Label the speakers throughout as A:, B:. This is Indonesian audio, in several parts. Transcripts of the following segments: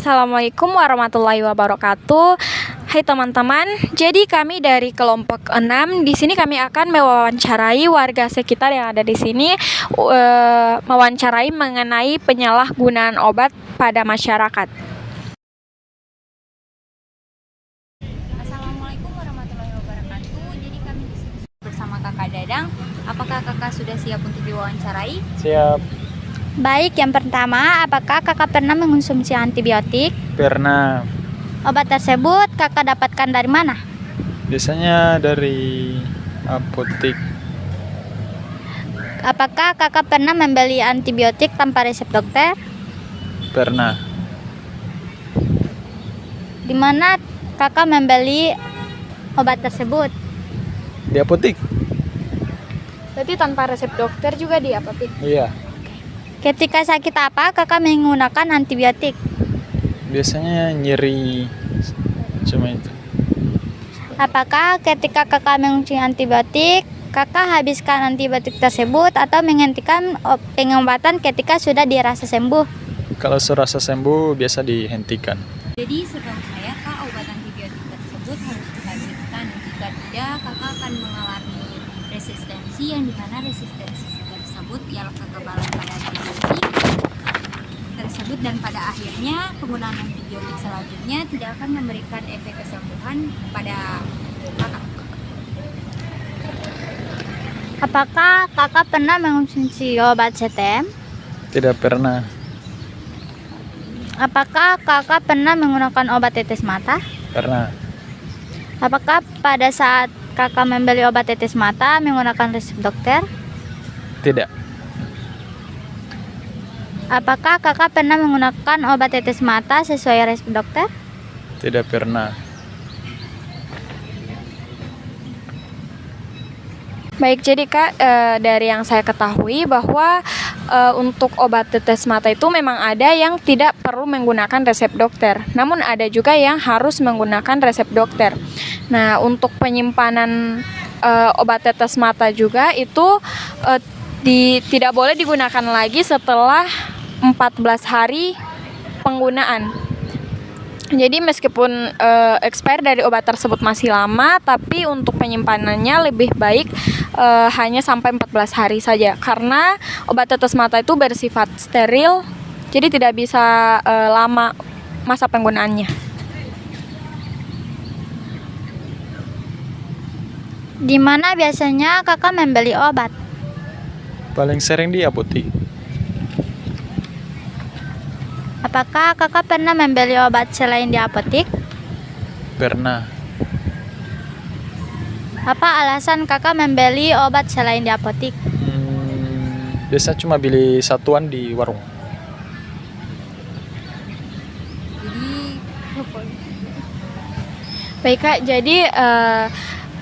A: Assalamualaikum warahmatullahi wabarakatuh. Hai teman-teman, jadi kami dari kelompok 6 di sini kami akan mewawancarai warga sekitar yang ada di sini, mewawancarai mengenai penyalahgunaan obat pada masyarakat.
B: Assalamualaikum warahmatullahi wabarakatuh. Jadi kami di sini bersama Kakak Dadang. Apakah Kakak sudah siap untuk diwawancarai?
C: Siap.
D: Baik, yang pertama, apakah kakak pernah mengonsumsi antibiotik?
C: Pernah.
D: Obat tersebut kakak dapatkan dari mana?
C: Biasanya dari apotek.
D: Apakah kakak pernah membeli antibiotik tanpa resep dokter?
C: Pernah.
D: Di mana kakak membeli obat tersebut?
C: Di apotek?
A: Berarti tanpa resep dokter juga di apotek?
C: Iya.
D: Ketika sakit apa kakak menggunakan antibiotik?
C: Biasanya nyeri. Cuma itu.
D: Apakah ketika kakak mengonsumsi antibiotik, kakak habiskan antibiotik tersebut atau menghentikan pengobatan ketika sudah dirasa sembuh?
C: Kalau serasa sembuh biasa dihentikan.
B: Jadi setahu saya Kak, obat antibiotik tersebut harus dihabiskan. Jika tidak, Kakak akan mengalami resistensi yang dimana resistensi tersebut ialah kekebalan pada antibiotik tersebut, dan pada akhirnya penggunaan antibiotik selanjutnya tidak akan memberikan efek kesembuhan pada kakak.
D: Apakah kakak pernah mengonsumsi obat CTM?
C: Tidak pernah.
D: Apakah kakak pernah menggunakan obat tetes mata?
C: Pernah.
D: Apakah pada saat kakak membeli obat tetes mata menggunakan resep dokter?
C: Tidak.
D: Apakah kakak pernah menggunakan obat tetes mata sesuai resep dokter?
C: Tidak pernah.
A: Baik, jadi Kak, dari yang saya ketahui bahwa untuk obat tetes mata itu memang ada yang tidak perlu menggunakan resep dokter, namun ada juga yang harus menggunakan resep dokter. Nah, untuk penyimpanan obat tetes mata juga itu tidak boleh digunakan lagi setelah 14 hari penggunaan. Jadi meskipun expire dari obat tersebut masih lama, tapi untuk penyimpanannya lebih baik hanya sampai 14 hari saja, karena obat tetes mata itu bersifat steril, jadi tidak bisa lama masa penggunaannya.
D: Di mana biasanya kakak membeli obat?
C: Paling sering di apotek.
D: Apakah kakak pernah membeli obat selain di apotek?
C: Pernah.
D: Apa alasan kakak membeli obat selain di apotek?
C: Biasa cuma beli satuan di warung.
A: Baik Kak, jadi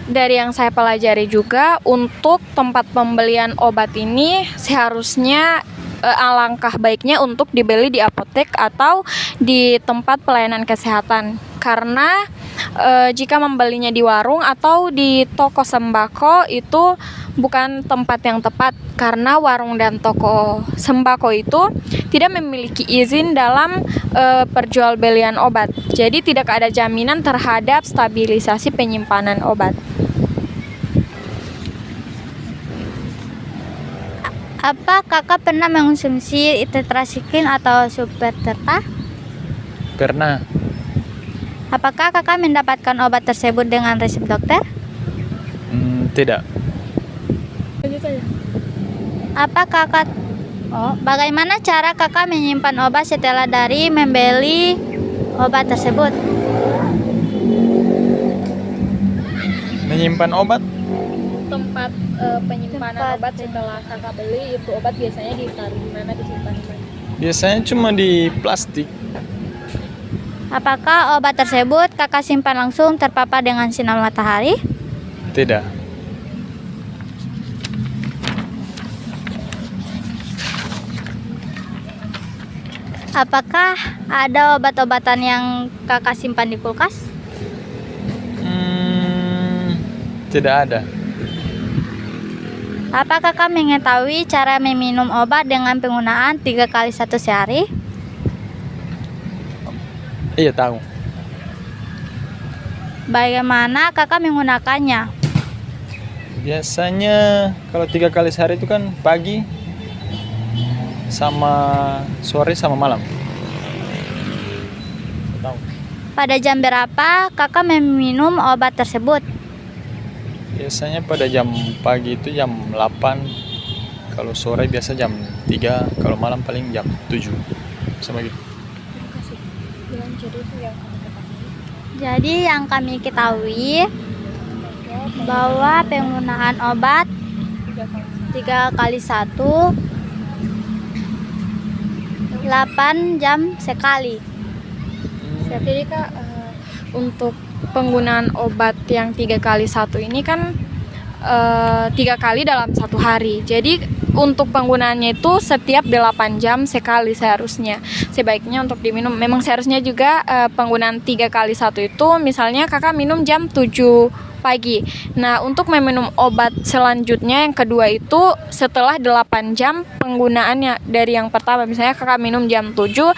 A: dari yang saya pelajari juga, untuk tempat pembelian obat ini seharusnya alangkah baiknya untuk dibeli di apotek atau di tempat pelayanan kesehatan, karena jika membelinya di warung atau di toko sembako itu bukan tempat yang tepat, karena warung dan toko sembako itu tidak memiliki izin dalam perjualbelian obat, jadi tidak ada jaminan terhadap stabilisasi penyimpanan obat.
D: Apa kakak pernah mengonsumsi tetrasikline atau Superterta?
C: Pernah.
D: Apakah kakak mendapatkan obat tersebut dengan resep dokter?
C: Tidak.
D: Apa kakak bagaimana cara kakak menyimpan obat setelah dari membeli obat tersebut?
C: Menyimpan obat?
A: Tempat penyimpanan obat setelah kakak beli itu obat biasanya ditaruh di mana, disimpan di mana?
C: Biasanya cuma di plastik.
D: Apakah obat tersebut kakak simpan langsung terpapar dengan sinar matahari?
C: Tidak.
D: Apakah ada obat-obatan yang kakak simpan di kulkas?
C: Tidak ada.
D: Apa kakak mengetahui cara meminum obat dengan penggunaan 3 kali 1 sehari?
C: Iya tahu.
D: Bagaimana kakak menggunakannya?
C: Biasanya kalau 3 kali sehari itu kan pagi, sama sore, sama malam. Tahu.
D: Pada jam berapa kakak meminum obat tersebut?
C: Biasanya pada jam pagi itu jam 8, kalau sore biasa jam 3, kalau malam paling jam 7. Sama gitu.
D: Jadi yang kami ketahui bahwa penggunaan obat 3 kali 1 8 jam sekali.
A: Jadi Kak, untuk penggunaan obat yang 3 kali 1 ini kan 3 kali dalam 1 hari. Jadi untuk penggunaannya itu setiap 8 jam sekali seharusnya. Sebaiknya untuk diminum. Memang seharusnya juga penggunaan 3 kali 1 itu misalnya kakak minum jam 7 pagi. Nah, untuk meminum obat selanjutnya yang kedua itu setelah 8 jam penggunaannya dari yang pertama. Misalnya kakak minum jam 7.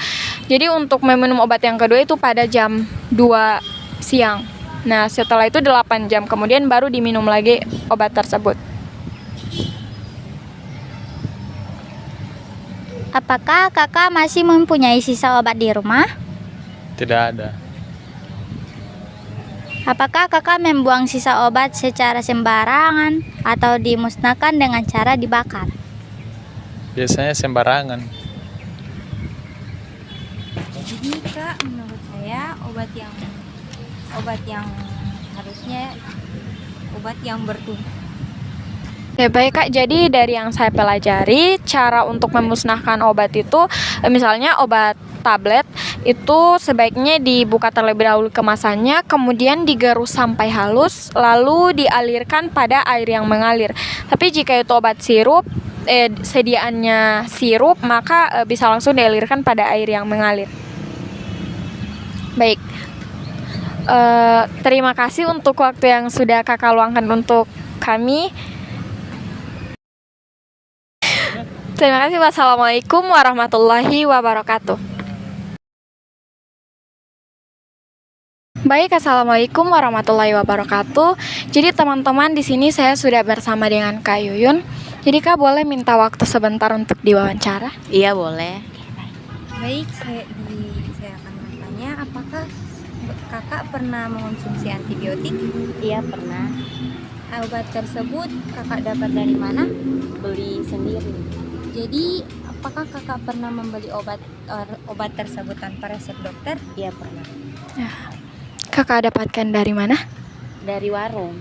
A: Jadi untuk meminum obat yang kedua itu pada jam 2 siang. Nah, setelah itu 8 jam kemudian baru diminum lagi obat tersebut.
D: Apakah kakak masih mempunyai sisa obat di rumah?
C: Tidak ada.
D: Apakah kakak membuang sisa obat secara sembarangan atau dimusnahkan dengan cara dibakar?
C: Biasanya sembarangan.
B: Jadi Kak, menurut saya obat yang harusnya obat yang bertumpuk.
A: Ya baik Kak, jadi dari yang saya pelajari cara untuk memusnahkan obat itu misalnya obat tablet itu sebaiknya dibuka terlebih dahulu kemasannya, kemudian digerus sampai halus, lalu dialirkan pada air yang mengalir. Tapi jika itu obat sirup, sediaannya sirup, maka bisa langsung dialirkan pada air yang mengalir. Baik, terima kasih untuk waktu yang sudah kakak luangkan untuk kami. Terima kasih. Wassalamualaikum warahmatullahi wabarakatuh. Baik, assalamualaikum warahmatullahi wabarakatuh. Jadi teman-teman, di sini saya sudah bersama dengan Kak Yuyun. Jadi Kak boleh minta waktu sebentar untuk diwawancara?
E: Iya boleh.
B: Baik, saya akan bertanya, apakah kakak pernah mengonsumsi antibiotik?
E: Iya pernah.
B: Obat tersebut kakak dapat dari mana?
E: Beli sendiri.
B: Jadi, apakah kakak pernah membeli obat tersebut tanpa resep dokter?
E: Iya pernah.
A: Kakak dapatkan dari mana?
E: Dari warung.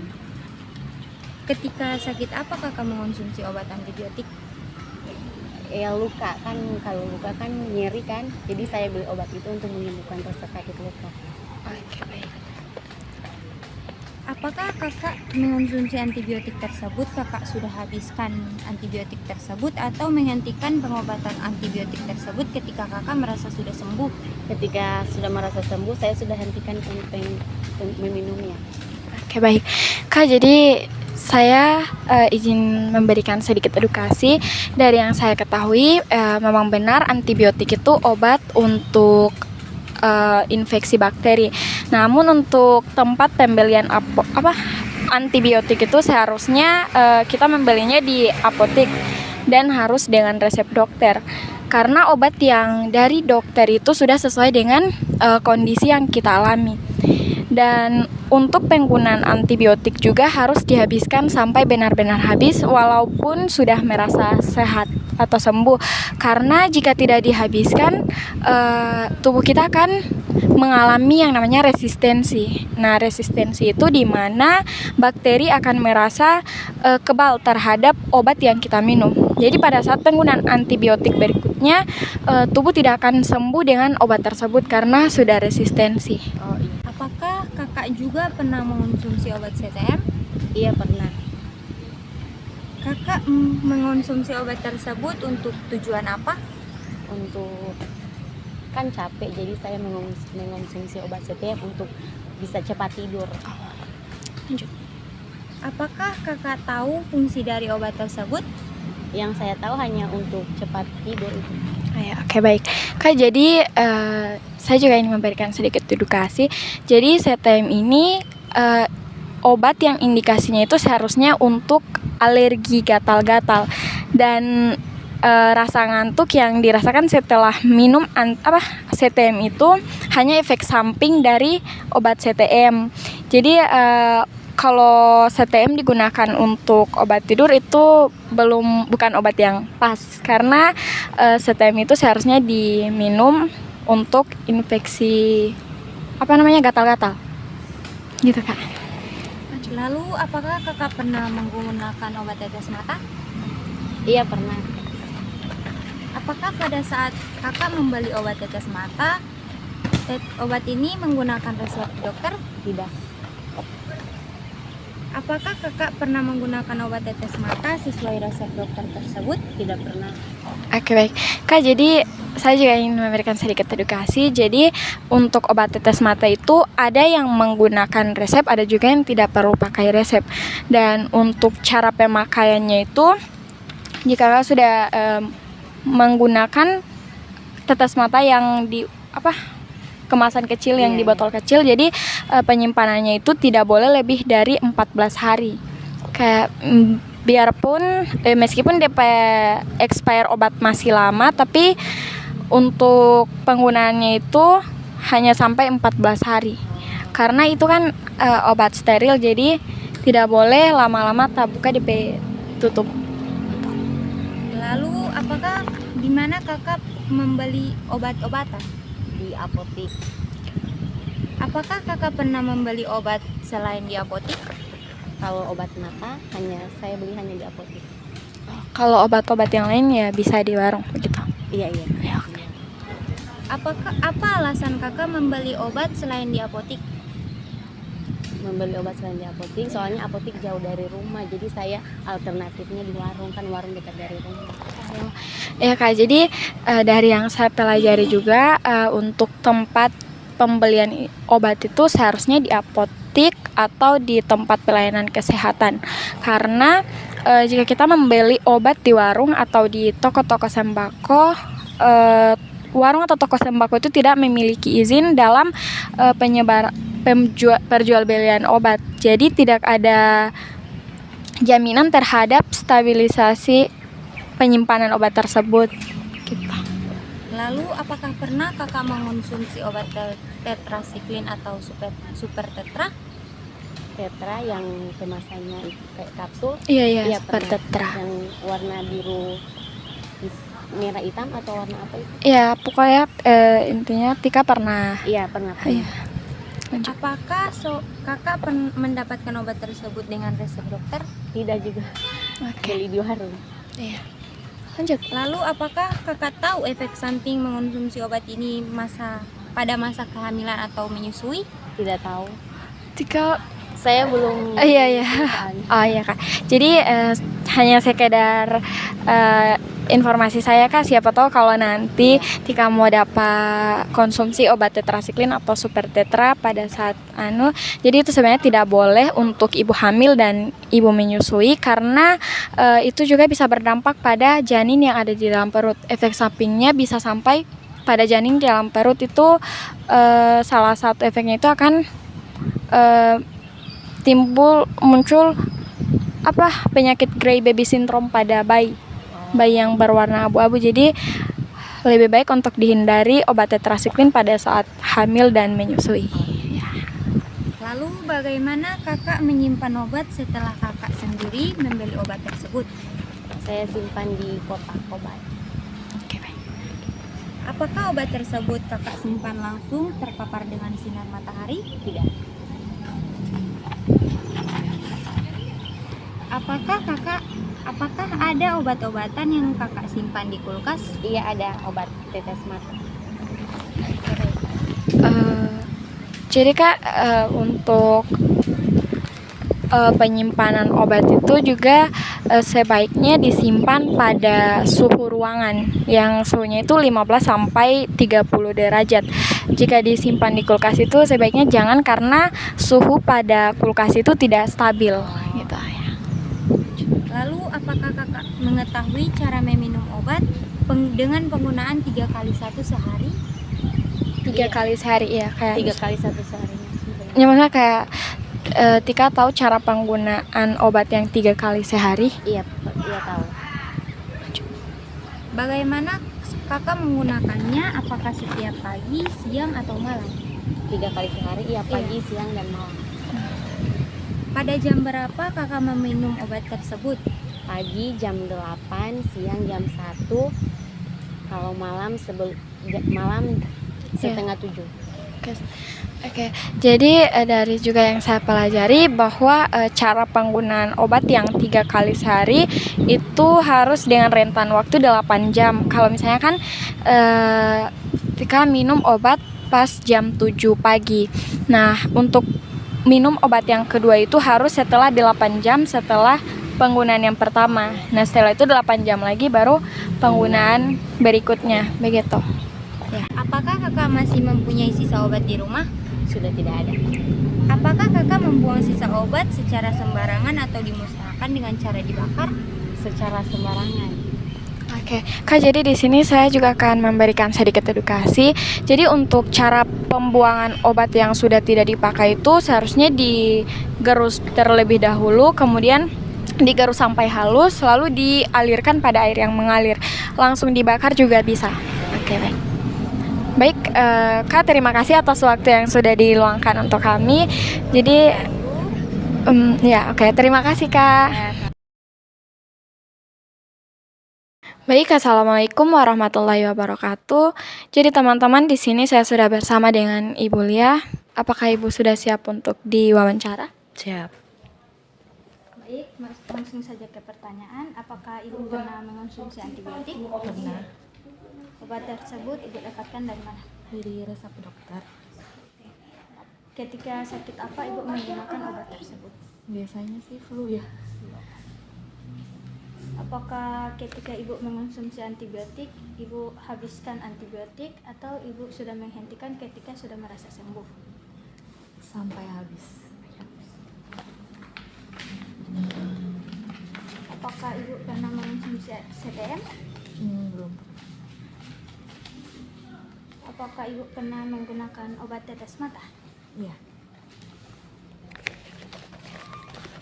B: Ketika sakit apa kakak mengonsumsi obat antibiotik?
E: Ya luka kan, kalau luka kan nyeri kan. Jadi saya beli obat itu untuk menyembuhkan rasa sakit luka.
A: Oke, baik.
B: Apakah kakak mengonsumsi antibiotik tersebut, kakak sudah habiskan antibiotik tersebut atau menghentikan pengobatan antibiotik tersebut ketika kakak merasa sudah sembuh?
E: Ketika sudah merasa sembuh, saya sudah hentikan untuk meminumnya.
A: Oke, baik. Kak, jadi saya izin memberikan sedikit edukasi. Dari yang saya ketahui, memang benar antibiotik itu obat untuk infeksi bakteri. Namun untuk tempat pembelian antibiotik itu seharusnya kita membelinya di apotek dan harus dengan resep dokter. Karena obat yang dari dokter itu sudah sesuai dengan kondisi yang kita alami. Dan untuk penggunaan antibiotik juga harus dihabiskan sampai benar-benar habis walaupun sudah merasa sehat atau sembuh. Karena jika tidak dihabiskan, tubuh kita akan mengalami yang namanya resistensi. Nah, resistensi itu di mana bakteri akan merasa kebal terhadap obat yang kita minum. Jadi pada saat penggunaan antibiotik berikutnya, tubuh tidak akan sembuh dengan obat tersebut karena sudah resistensi.
E: Oh iya.
B: Apakah kakak juga pernah mengonsumsi obat CTM?
E: Iya pernah.
B: Kakak mengonsumsi obat tersebut untuk tujuan apa?
E: Untuk kan capek, jadi saya mengonsumsi obat CTM untuk bisa cepat tidur.
A: Lanjut.
B: Apakah kakak tahu fungsi dari obat tersebut?
E: Yang saya tahu hanya untuk cepat tidur itu.
A: Ya, oke baik. Kak, jadi saya juga ingin memberikan sedikit edukasi. Jadi CTM ini obat yang indikasinya itu seharusnya untuk alergi gatal-gatal dan rasa ngantuk yang dirasakan setelah minum CTM itu hanya efek samping dari obat CTM. Jadi kalau CTM digunakan untuk obat tidur itu bukan obat yang pas karena CTM itu seharusnya diminum untuk infeksi gatal-gatal. Gitu, Kak.
B: Lalu apakah kakak pernah menggunakan obat tetes mata?
E: Iya pernah.
B: Apakah pada saat kakak membeli obat tetes mata, obat ini menggunakan resep dokter?
E: Tidak.
B: Apakah kakak pernah menggunakan obat tetes mata sesuai resep dokter tersebut?
E: Tidak pernah.
A: Oke baik, Kak, jadi saya juga ingin memberikan sedikit edukasi. Jadi untuk obat tetes mata itu ada yang menggunakan resep, ada juga yang tidak perlu pakai resep. Dan untuk cara pemakaiannya itu, jika Kakak sudah menggunakan tetes mata yang di kemasan kecil yang di botol kecil, jadi penyimpanannya itu tidak boleh lebih dari 14 hari. Kayak biarpun meskipun DP expire obat masih lama, tapi untuk penggunaannya itu hanya sampai 14 hari. Karena itu kan obat steril, jadi tidak boleh lama-lama buka DP tutup.
B: Lalu apakah di mana kakak membeli obat-obatan?
E: Di apotik.
B: Apakah kakak pernah membeli obat selain di apotik?
E: Kalau obat mata saya beli hanya di apotik.
A: Kalau obat-obat yang lain ya bisa di warung begitu.
E: Iya.
B: Apa alasan kakak membeli obat selain di apotik?
E: Membeli obat selain di apotik, soalnya apotik jauh dari rumah, jadi saya alternatifnya di warung, kan warung dekat dari rumah.
A: Ya Kak, jadi dari yang saya pelajari juga untuk tempat pembelian obat itu seharusnya di apotik atau di tempat pelayanan kesehatan. Karena jika kita membeli obat di warung atau di toko-toko sembako, warung atau toko sembako itu tidak memiliki izin dalam perjualbelian obat. Jadi tidak ada jaminan terhadap stabilisasi penyimpanan obat tersebut. Gitu.
B: Lalu apakah pernah kakak mengonsumsi obat tetrasiklin atau super tetra?
E: Tetra yang kemasannya kayak kapsul.
A: Iya, super
E: pernah.
A: tetra.
E: Yang warna biru merah hitam atau warna apa itu?
A: Iya, pokoknya intinya Tika pernah.
E: Iya, pernah.
A: Iya. Lanjut.
B: Apakah kakak mendapatkan obat tersebut dengan resep dokter?
E: Tidak juga.
A: Oke.
E: Beli di warung.
A: Iya. Lanjut.
B: Lalu apakah kakak tahu efek samping mengonsumsi obat ini pada masa kehamilan atau menyusui?
E: Tidak tahu.
A: Tika
E: Saya belum.
A: Iya. Oh iya Kak. Jadi hanya sekedar informasi saya Kak, siapa tahu kalau nanti Tika mau dapat konsumsi obat tetrasiklin atau super tetra pada saat jadi itu sebenarnya tidak boleh untuk ibu hamil dan ibu menyusui karena itu juga bisa berdampak pada janin yang ada di dalam perut. Efek sampingnya bisa sampai pada janin di dalam perut itu salah satu efeknya itu akan muncul penyakit gray baby syndrome pada bayi yang berwarna abu-abu. Jadi lebih baik untuk dihindari obat tetrasiklin pada saat hamil dan menyusui.
B: Lalu bagaimana kakak menyimpan obat setelah kakak sendiri membeli obat tersebut?
E: Saya simpan di kotak obat.
A: Oke, baik.
B: Apakah obat tersebut kakak simpan langsung terpapar dengan sinar matahari?
E: Tidak.
B: Apakah ada obat-obatan yang kakak simpan di kulkas?
E: Iya, ada obat tetes mata.
A: Jadi Kak, untuk penyimpanan obat itu juga sebaiknya disimpan pada suhu ruangan yang suhunya itu 15 sampai 30 derajat. Jika disimpan di kulkas itu sebaiknya jangan karena suhu pada kulkas itu tidak stabil gitu ya.
B: Lalu apakah kakak mengetahui cara meminum obat? dengan penggunaan 3 kali 1 sehari.
A: 3 kali sehari ya kayak
E: 3 kali 1 sehari.
A: ya maksudnya kayak Tika tahu cara penggunaan obat yang 3 kali sehari.
E: Iya, iya tahu.
B: Bagaimana kakak menggunakannya? Apakah setiap pagi, siang, atau malam?
E: 3 kali sehari, iya pagi, siang, dan malam.
B: Pada jam berapa kakak meminum obat tersebut?
E: Pagi jam 8, siang jam 1, kalau malam malam setengah 7.
A: Oke, jadi dari juga yang saya pelajari bahwa cara penggunaan obat yang 3 kali sehari itu harus dengan rentan waktu 8 jam. Kalau misalnya kan Tika minum obat pas jam 7 pagi. Nah, untuk minum obat yang kedua itu harus setelah 8 jam setelah penggunaan yang pertama. Nah, setelah itu 8 jam lagi baru penggunaan berikutnya, begitu.
B: Apakah kakak masih mempunyai sisa obat di rumah?
E: Sudah tidak ada.
B: Apakah kakak membuang sisa obat secara sembarangan atau dimusnahkan dengan cara dibakar?
E: Secara sembarangan.
A: Oke, Kak, jadi di sini saya juga akan memberikan sedikit edukasi. Jadi untuk cara pembuangan obat yang sudah tidak dipakai itu seharusnya digerus terlebih dahulu, kemudian digerus sampai halus, lalu dialirkan pada air yang mengalir. Langsung dibakar juga bisa. Oke, baik. Baik, Kak, terima kasih atas waktu yang sudah diluangkan untuk kami. Jadi, ya, oke, terima kasih, Kak. Baik, assalamualaikum warahmatullahi wabarakatuh. Jadi teman-teman, di sini saya sudah bersama dengan Ibu Lia. Apakah Ibu sudah siap untuk diwawancara?
E: Siap.
D: Baik, langsung saja ke pertanyaan. Apakah Ibu pernah mengonsumsi antibiotik?
E: Pernah.
D: Obat tersebut Ibu dapatkan dari mana?
E: Dari resep dokter.
D: Ketika sakit apa Ibu menggunakan obat tersebut?
E: Biasanya sih flu ya.
D: Apakah ketika Ibu mengonsumsi antibiotik, Ibu habiskan antibiotik atau Ibu sudah menghentikan ketika sudah merasa sembuh?
E: Sampai habis.
D: Apakah Ibu pernah mengonsumsi CTM?
E: Belum.
D: Apakah Ibu pernah menggunakan obat tetes mata?
E: Iya.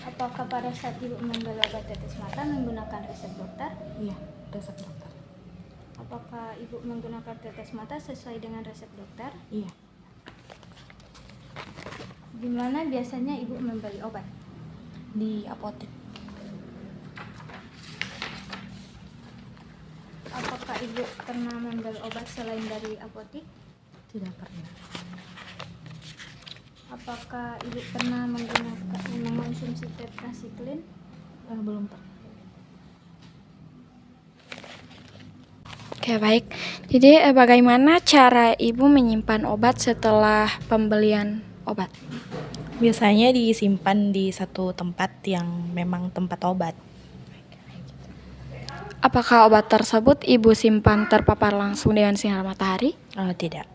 D: Apakah pada saat Ibu membeli obat tetes mata menggunakan resep dokter?
E: Iya, resep dokter.
D: Apakah Ibu menggunakan tetes mata sesuai dengan resep dokter?
E: Iya.
D: Di mana biasanya Ibu membeli obat?
E: Di apotek.
D: Apakah Ibu pernah membeli obat selain dari apotek?
E: Tidak pernah.
D: Apakah Ibu pernah mengonsumsi tetrasiklin?
E: Belum pernah.
A: Oke, baik. Jadi bagaimana cara Ibu menyimpan obat setelah pembelian obat?
F: Biasanya disimpan di satu tempat yang memang tempat obat.
A: Apakah obat tersebut Ibu simpan terpapar langsung dengan sinar matahari?
F: Tidak.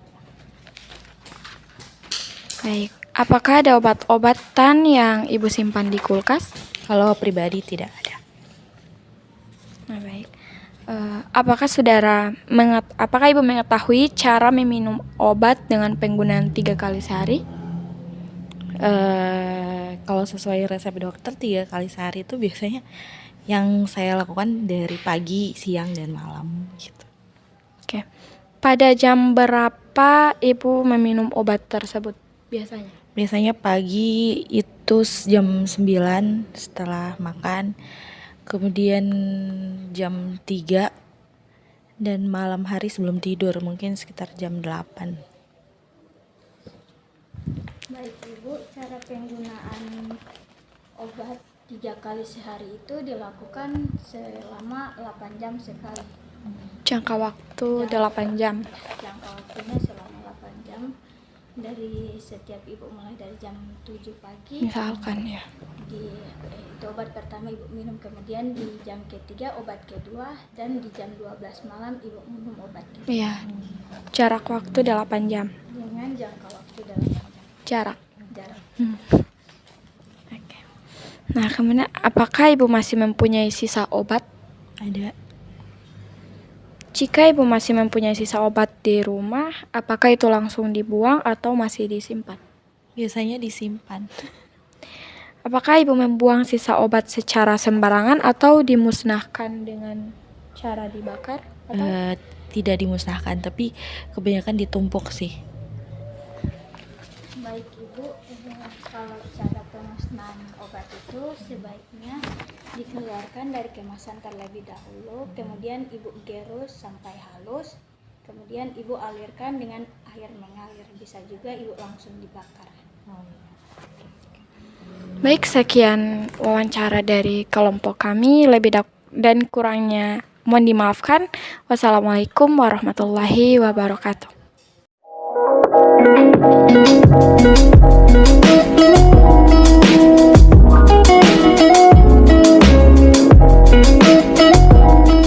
A: Baik. Apakah ada obat-obatan yang Ibu simpan di kulkas?
F: Kalau pribadi tidak ada.
A: Nah, baik. Apakah Ibu mengetahui cara meminum obat dengan penggunaan 3 kali sehari?
F: Kalau sesuai resep dokter 3 kali sehari itu biasanya yang saya lakukan dari pagi, siang, dan malam gitu.
A: Oke. Pada jam berapa Ibu meminum obat tersebut biasanya?
F: Biasanya pagi itu jam 9 setelah makan, kemudian jam 3, dan malam hari sebelum tidur mungkin sekitar jam 8.
D: Baik Ibu, cara penggunaan obat 3 kali sehari itu dilakukan selama 8 jam sekali.
A: Jangka waktu 8 jam.
D: Jangka waktunya selama 8 jam. Dari setiap Ibu mulai dari jam 7 pagi.
A: Misalkan ya.
D: Itu obat pertama Ibu minum, kemudian di jam ketiga obat kedua, dan di jam 12 malam Ibu minum obat kedua.
A: Iya. Jarak waktu 8 jam.
D: Dengan jangka waktu 8 jam.
A: Jarak.
D: Oke.
A: Nah, kemudian apakah Ibu masih mempunyai sisa obat?
F: Ada.
A: Jika ibu masih mempunyai sisa obat di rumah, apakah itu langsung dibuang atau masih disimpan?
F: Biasanya disimpan.
A: Apakah ibu membuang sisa obat secara sembarangan atau dimusnahkan dengan cara dibakar? Atau
F: Tidak dimusnahkan, tapi kebanyakan ditumpuk sih.
D: Baik Ibu, kalau cara pemusnahan obat itu sebaiknya dikeluarkan dari kemasan terlebih dahulu, kemudian Ibu gerus sampai halus, kemudian Ibu alirkan dengan air mengalir, bisa juga Ibu langsung dibakar.
A: Baik, sekian wawancara dari kelompok kami. Lebih dan kurangnya mohon dimaafkan. Wassalamualaikum warahmatullahi wabarakatuh.